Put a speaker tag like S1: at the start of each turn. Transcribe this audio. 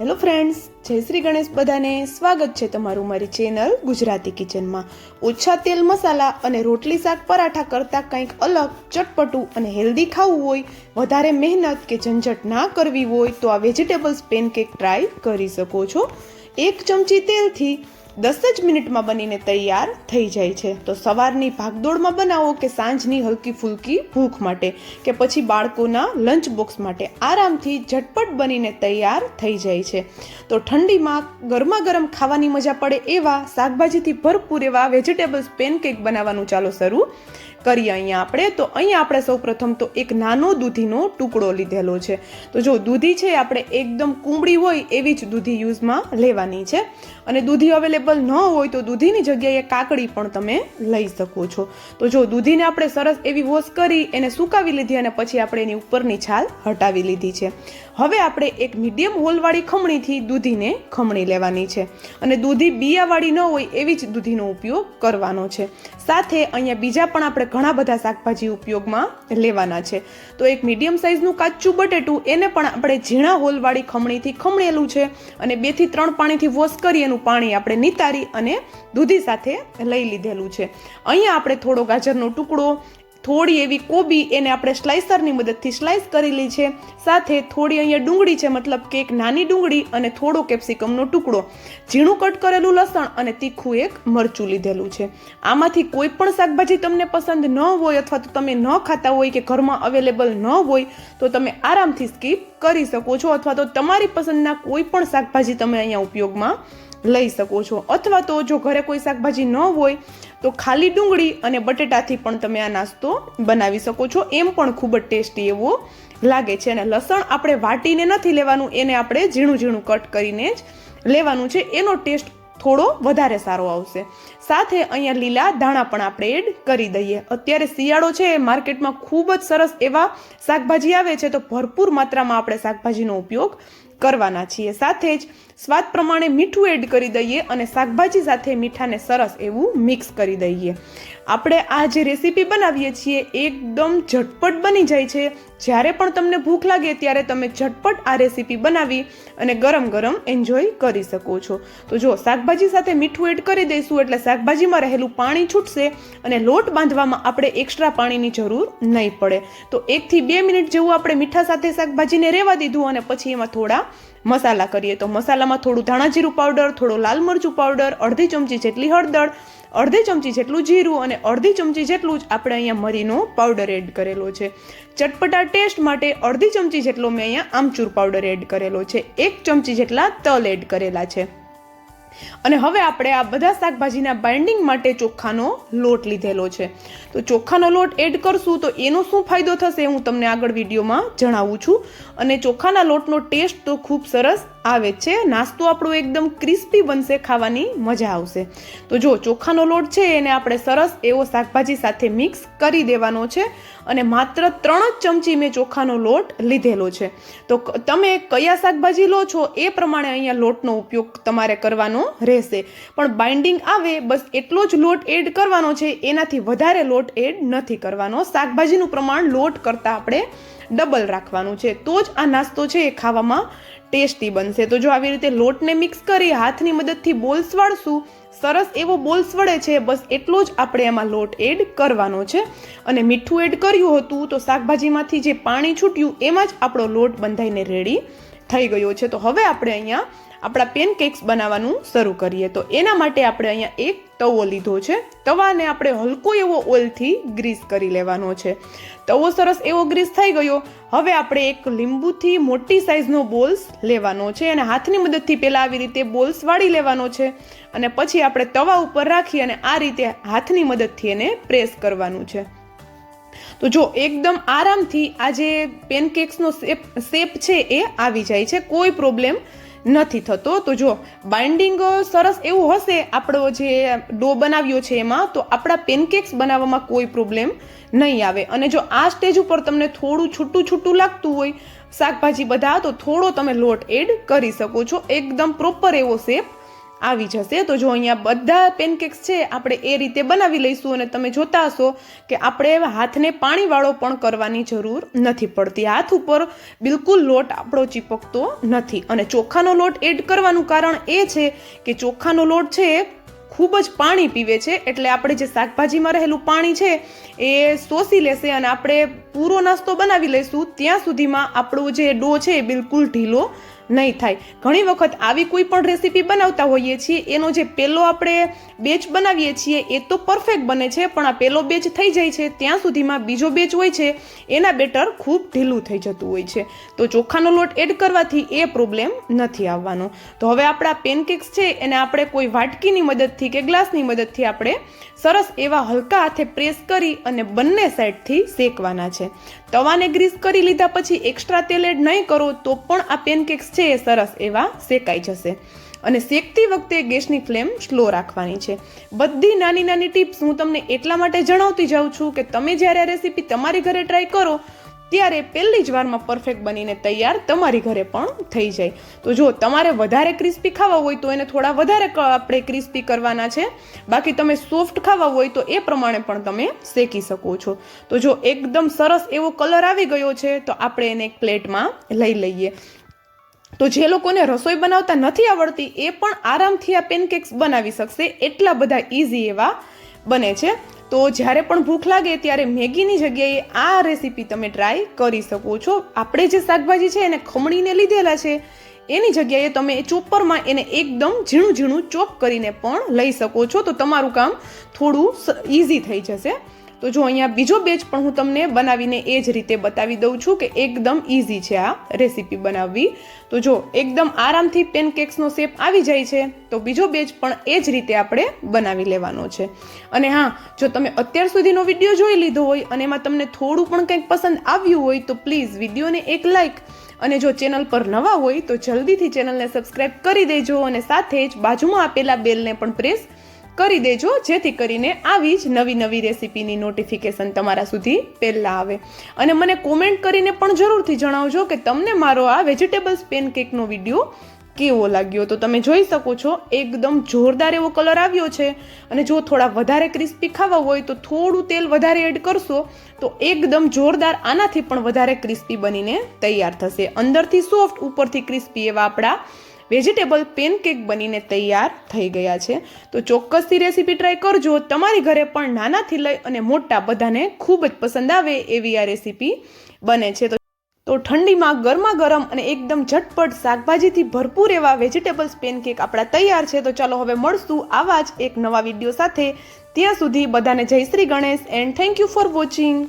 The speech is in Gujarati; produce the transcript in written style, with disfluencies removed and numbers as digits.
S1: હેલો ફ્રેન્ડ્સ, જય શ્રી ગણેશ. બધાને સ્વાગત છે તમારું મારી ચેનલ ગુજરાતી કિચનમાં. ઓછા તેલ મસાલા અને રોટલી શાક પરાઠા કરતાં કંઈક અલગ, ચટપટું અને હેલ્ધી ખાવું હોય, વધારે મહેનત કે ઝંઝટ ના કરવી હોય તો આ વેજીટેબલ્સ પેનકેક ટ્રાય કરી શકો છો. 1 ચમચી તેલથી 10 જ મિનિટમાં બનીને તૈયાર થઈ જાય છે. તો સવારની ભાગદોડમાં બનાવો કે સાંજની હલકી ફૂલકી ભૂખ માટે કે પછી બાળકોના લંચ બોક્સ માટે આરામથી ઝટપટ બનીને તૈયાર થઈ જાય છે. તો ઠંડીમાં ગરમા ગરમ ખાવાની મજા પડે એવા શાકભાજીથી ભરપૂર એવા વેજીટેબલ્સ પેનકેક બનાવવાનું ચાલો શરૂ કરીએ. અહીંયા આપણે સૌપ્રથમ તો એક નાનો દૂધીનો ટુકડો લીધેલો છે. તો જો દૂધી છે આપણે એકદમ કુંબળી હોય એવી જ દૂધી યુઝમાં લેવાની છે. અને દૂધી અવેલેબલ ન હોય તો દૂધીની જગ્યાએ કાકડી પણ તમે લઈ શકો છો. તો જો દૂધીને આપણે સરસ એવી વોશ કરી એને સુકાવી લીધી અને પછી આપણે એની ઉપરની છાલ હટાવી લીધી છે. હવે આપણે એક મીડિયમ હોલવાળી ખમણીથી દૂધીને ખમણી લેવાની છે. અને દૂધી બિયાવાળી ન હોય એવી જ દૂધીનો ઉપયોગ કરવાનો છે. સાથે અહીંયા બીજા પણ આપણે ઘણા બધા શાકભાજી ઉપયોગમાં લેવાના છે. તો એક મીડિયમ સાઇઝનું કાચું બટેટું એને પણ આપણે ઝીણા હોલવાળી ખમણીથી ખમણેલું છે અને 2 થી 3 પાણીથી વોશ કરી એનું પાણી આપણે નિતારી અને દૂધી સાથે લઈ લીધેલું છે. અહીંયા આપણે થોડો ગાજરનો ટુકડો, થોડી એવી કોબી એને આપણે સ્લાઇસરની મદદથી સ્લાઇસ કરેલી છે. સાથે થોડી અહીંયા ડુંગળી છે, મતલબ કે એક નાની ડુંગળી અને થોડો કેપ્સિકમનો ટુકડો, ઝીણું કટ કરેલું લસણ અને તીખું એક મરચું લીધેલું છે. આમાંથી કોઈ પણ શાકભાજી તમને પસંદ ન હોય અથવા તો તમે ન ખાતા હોય કે ઘરમાં અવેલેબલ ન હોય તો તમે આરામથી સ્કીપ કરી શકો છો, અથવા તો તમારી પસંદના કોઈ પણ શાકભાજી તમે અહીંયા ઉપયોગમાં લઈ શકો છો. અથવા તો જો ઘરે કોઈ શાકભાજી ન હોય તો ખાલી ડુંગળી અને બટેટાથી પણ તમે આ નાસ્તો બનાવી શકો છો. એમ પણ ખૂબ જ ટેસ્ટી એવો લાગે છે. અને લસણ આપણે વાટીને નથી લેવાનું, એને આપણે ઝીણું ઝીણું કટ કરીને જ લેવાનું છે. એનો ટેસ્ટ થોડો વધારે સારો આવશે. સાથે અહીંયા લીલા ધાણા પણ આપણે એડ કરી દઈએ. અત્યારે શિયાળો છે, માર્કેટમાં ખૂબ જ સરસ એવા શાકભાજી આવે છે, તો ભરપૂર માત્રામાં આપણે શાકભાજીનો ઉપયોગ કરવાના છીએ. સાથે જ સ્વાદ પ્રમાણે મીઠું એડ કરી દઈએ અને શાકભાજી સાથે મીઠાને સરસ એવું મિક્સ કરી દઈએ. આપણે આ જે રેસીપી બનાવીએ છીએ એકદમ ઝટપટ બની જાય છે. જ્યારે પણ તમને ભૂખ લાગે ત્યારે તમે ઝટપટ આ રેસીપી બનાવી અને ગરમ ગરમ એન્જોય કરી શકો છો. તો જો શાકભાજી સાથે મીઠું એડ કરી દઈશું એટલે શાકભાજીમાં રહેલું પાણી છૂટશે અને લોટ બાંધવામાં આપણે એક્સ્ટ્રા પાણીની જરૂર નહીં પડે. તો 1 થી 2 મિનિટ જેવું આપણે મીઠા સાથે શાકભાજીને રહેવા દીધું અને પછી એમાં થોડા મસાલા કરીએ. તો મસાલામાં થોડું ધાણા જીરું પાવડર, થોડો લાલ મરચું પાવડર, અડધી ચમચી જેટલી હળદર, અડધી ચમચી જેટલું જીરું અને અડધી ચમચી જેટલું જ આપણે અહીંયા મરીનો પાવડર એડ કરેલો છે. ચટપટા ટેસ્ટ માટે અડધી ચમચી જેટલો મેં અહીંયા આમચૂર પાવડર એડ કરેલો છે. 1 ચમચી જેટલા તલ એડ કરેલા છે. અને હવે આપણે આ બધા શાકભાજીના બાઇન્ડિંગ માટે ચોખાનો લોટ લીધેલો છે. તો ચોખાનો લોટ એડ કરશું તો એનો શું ફાયદો થશે હું તમને આગળ વિડીયોમાં જણાવું છું. અને ચોખાના લોટનો ટેસ્ટ તો ખૂબ સરસ આવે છે. નાસ્તો આપણો એકદમ ક્રિસ્પી બનશે, ખાવાની મજા આવશે. તો જો ચોખાનો લોટ છે એને આપણે સરસ એવો શાકભાજી સાથે મિક્સ કરી દેવાનો છે. અને માત્ર 3 જ ચમચી મેં ચોખાનો લોટ લીધેલો છે. તો તમે કયા શાકભાજી લો છો એ પ્રમાણે અહીંયા લોટનો ઉપયોગ તમારે કરવાનો રહેશે. પણ બાઇન્ડિંગ આવે બસ એટલો જ લોટ એડ કરવાનો છે, એનાથી વધારે લોટ એડ નથી કરવાનો. શાકભાજીનું પ્રમાણ લોટ કરતાં આપણે ડબલ રાખવાનું છે, તો જ આ નાસ્તો છે એ ખાવામાં ટેસ્ટી બનશે. તો જો આવી રીતે લોટને મિક્સ કરી હાથની મદદથી બોલ્સ વાળશું, સરસ એવો બોલ્સ વળે છે, બસ એટલો જ આપણે એમાં લોટ એડ કરવાનો છે. અને મીઠું એડ કર્યું હતું તો શાકભાજીમાંથી જે પાણી છૂટ્યું એમાં જ આપણો લોટ બંધાઈને રેડી થઈ ગયો છે. તો હવે આપણે અહીંયા આપણા પેનકેક્સ બનાવવાનું શરૂ કરીએ. તો એના માટે આપણે અહીંયા એક તવો લીધો છે. તવાને આપણે હલકો એવો ઓઇલથી ગ્રીસ કરી લેવાનો છે. તવો સરસ એવો ગ્રીસ થઈ ગયો. હવે આપણે એક લીંબુથી મોટી સાઇઝનો બોલ્સ લેવાનો છે અને હાથની મદદથી પહેલાં આવી રીતે બોલ્સ વાળી લેવાનો છે. અને પછી આપણે તવા ઉપર રાખી અને આ રીતે હાથની મદદથી એને પ્રેસ કરવાનું છે. તો જો એકદમ આરામથી આ જે પેનકેક્સનો શેપ છે એ આવી જાય છે, કોઈ પ્રોબ્લેમ નથી થતો. તો જો બાઇન્ડિંગ સરસ એવું હશે આપણો જે ડો બનાવ્યો છે એમાં, તો આપણા પેનકેક્સ બનાવવામાં કોઈ પ્રોબ્લેમ નહીં આવે. અને જો આ સ્ટેજ ઉપર તમને થોડું છૂટું લાગતું હોય શાકભાજી બધા, તો થોડો તમે લોટ એડ કરી શકો છો. એકદમ પ્રોપર એવો શેપ આવી જશે. તો જો અહીંયા બધા પેનકેક્સ છે આપણે એ રીતે બનાવી લઈશું અને તમે જોતા હશો કે આપણે હાથને પાણીવાળો પણ કરવાની જરૂર નથી પડતી. હાથ ઉપર બિલકુલ લોટ આપણો ચીપકતો નથી. અને ચોખાનો લોટ એડ કરવાનું કારણ એ છે કે ચોખાનો લોટ છે ખૂબ જ પાણી પીવે છે, એટલે આપણે જે શાકભાજીમાં રહેલું પાણી છે એ શોષી લેશે અને આપણે પૂરો નાસ્તો બનાવી લઈશું ત્યાં સુધીમાં આપણો જે ડો છે એ બિલકુલ ઢીલો નહીં થાય. ઘણી વખત આવી કોઈ પણ રેસીપી બનાવતા હોઈએ છીએ, એનો જે પહેલો આપણે બેચ બનાવીએ છીએ એ તો પરફેક્ટ બને છે, પણ આ પહેલો બેચ થઈ જાય છે ત્યાં સુધીમાં બીજો બેચ હોય છે એના બેટર ખૂબ ઢીલું થઈ જતું હોય છે. તો ચોખાનો લોટ એડ કરવાથી એ પ્રોબ્લેમ નથી આવવાનો. તો હવે આપણા પેનકેક્સ છે એને આપણે કોઈ વાટકીની મદદથી કે ગ્લાસની મદદથી આપણે સરસ એવા હલકા હાથે પ્રેસ કરી અને બંને સાઈડથી શેકવાના છે. તવાને ગ્રીસ કરી લીધા પછી એક્સ્ટ્રા તેલ એડ નહીં કરો તો પણ આ પેનકેક્સ છે એ સરસ એવા શેકાઈ જશે. અને શેકતી વખતે ગેસની ફ્લેમ સ્લો રાખવાની છે. બધી નાની નાની ટિપ્સ હું તમને એટલા માટે જણાવતી જાઉં છું કે તમે જ્યારે આ રેસીપી તમારી ઘરે ટ્રાય કરો ત્યારે પહેલી જ વારમાં પરફેક્ટ બનીને તૈયાર તમારી ઘરે પણ થઈ જાય. તો જો તમારે વધારે ક્રિસ્પી ખાવા હોય તો એને થોડા વધારે આપણે ક્રિસ્પી કરવાના છે, બાકી તમે સોફ્ટ ખાવા હોય તો એ પ્રમાણે પણ તમે શેકી શકો છો. તો જો એકદમ સરસ એવો કલર આવી ગયો છે તો આપણે એને એક પ્લેટમાં લઈ લઈએ. તો જે લોકોને રસોઈ બનાવતા નથી આવડતી એ પણ આરામથી આ પેનકેક્સ બનાવી શકશે, એટલા બધા ઇઝી એવા બને છે. તો જ્યારે પણ ભૂખ લાગે ત્યારે મેગીની જગ્યાએ આ રેસીપી તમે ટ્રાય કરી શકો છો. આપણે જે શાકભાજી છે એને ખમણીને લીધેલા છે એની જગ્યાએ તમે ચોપરમાં એને એકદમ ઝીણું ઝીણું ચોપ કરીને પણ લઈ શકો છો, તો તમારું કામ થોડું ઇઝી થઈ જશે. તો જો અહીંયા બીજો બેચ પણ હું તમને બનાવીને એ જ રીતે બતાવી દઉં છું કે એકદમ ઇઝી છે આ રેસીપી બનાવવી. તો જો એકદમ આરામથી પેનકેક્સનો શેપ આવી જાય છે તો બીજો બેચ પણ એ જ રીતે આપણે બનાવી લેવાનો છે. અને હા, જો તમે અત્યાર સુધીનો વિડીયો જોઈ લીધો હોય અને એમાં તમને થોડું પણ કંઈક પસંદ આવ્યું હોય તો પ્લીઝ વિડીયોને એક લાઇક, અને જો ચેનલ પર નવા હોય તો જલ્દીથી ચેનલને સબસ્ક્રાઈબ કરી દેજો અને સાથે જ બાજુમાં આપેલા બેલને પણ પ્રેસ કરી દેજો, જેથી કરીને આવી જ નવી નવી રેસીપીની નોટિફિકેશન તમારા સુધી પહેલાં આવે. અને મને કોમેન્ટ કરીને પણ જરૂરથી જણાવજો કે તમને મારો આ વેજીટેબલ્સ પેનકેકનો વિડીયો કેવો લાગ્યો. તો તમે જોઈ શકો છો એકદમ જોરદાર એવો કલર આવ્યો છે. અને જો થોડા વધારે ક્રિસ્પી ખાવા હોય તો થોડું તેલ વધારે એડ કરશો તો એકદમ જોરદાર આનાથી પણ વધારે ક્રિસ્પી બનીને તૈયાર થશે. અંદરથી સોફ્ટ, ઉપરથી ક્રિસ્પી એવા આપણા વેજીટેબલ પેનકેક બનીને તૈયાર થઈ ગયા છે. તો ચોક્કસથી રેસીપી ટ્રાય કરજો. તમારી ઘરે પણ નાનાથી લઈ અને મોટા બધાને ખૂબ જ પસંદ આવે એવી આ રેસીપી બને છે. તો ઠંડીમાં ગરમા ગરમ અને એકદમ ઝટપટ શાકભાજીથી ભરપૂર એવા વેજીટેબલ્સ પેનકેક આપણા તૈયાર છે. તો ચાલો હવે મળશું આવા જ એક નવા વિડીયો સાથે. ત્યાં સુધી બધાને જય Shri Ganesh and thank you for watching.